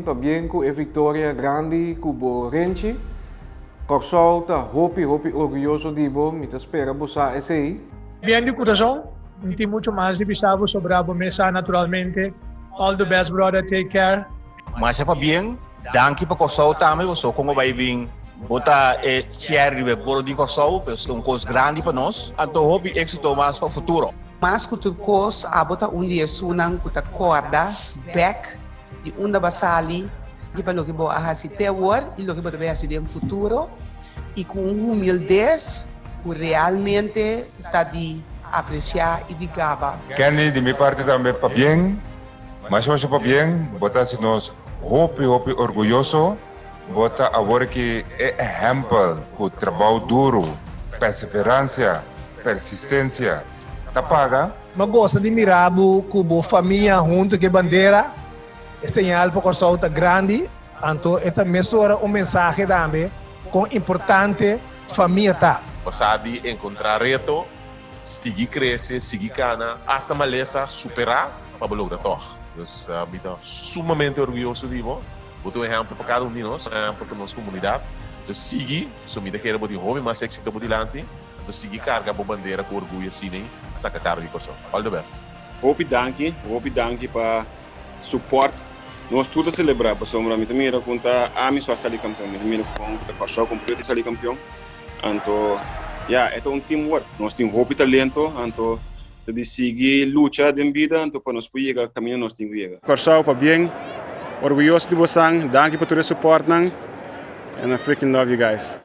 para bien com a vitória grande com o Renchi. Corsol tá hopi orgulhoso de bo, me tá espera bosa esse aí. Bien de corazón, não tem muito mais de bisabo sobre a mesa naturalmente. All the best, brother. Take care. Mas é para bem, danke para Kosovo também, você como vai vir botar share de bolo de Kosovo, é uma coisa grande para nós. Então, hobby êxito mais para o futuro. Mas que tu cos abota dia sunang kuta corda back de unda basali de para lo que bo ahasi te war e lo que bo deve hasi de futuro e com humildez que realmente tá de apreciar e de gaba. Kenny, de minha parte também para bem, mas hoje para bem, botar se nós hopi orgulhoso, botar agora que é exemplo com trabalho duro, perseverança, persistência. Tá paga? Mas gosta de mirabo com a família junto com a bandeira. É sinal para o sol tá grande. Então, esta mesura uma mensagem também com importante família tá. Sabe encontrar reto, seguir crescer, seguir cana, hasta maleza superar para lograr todo. Então, me dá sumamente orgulhoso de você. Vou dar um exemplo para cada de nós, para nossa comunidade. Então, seguir, se me dá que era de hobby, mas é que está dilante. Então, seguir carga a bandeira com orgulho assim, nem saca carga de coração. All the best. Hopi danke para suporte. Nós tudo celebrar, para sombra mim também era contar a mim só sair campeão, mim com o Kosovo completo sair campeão. Então, é um teamwork. Nós temos hopi talento, então de seguir luta de vida, então para nós poder chegar caminho nós temos que chegar. Kosovo para bem, orgulhoso de você, danke por todo o suporte, and I freaking love you guys.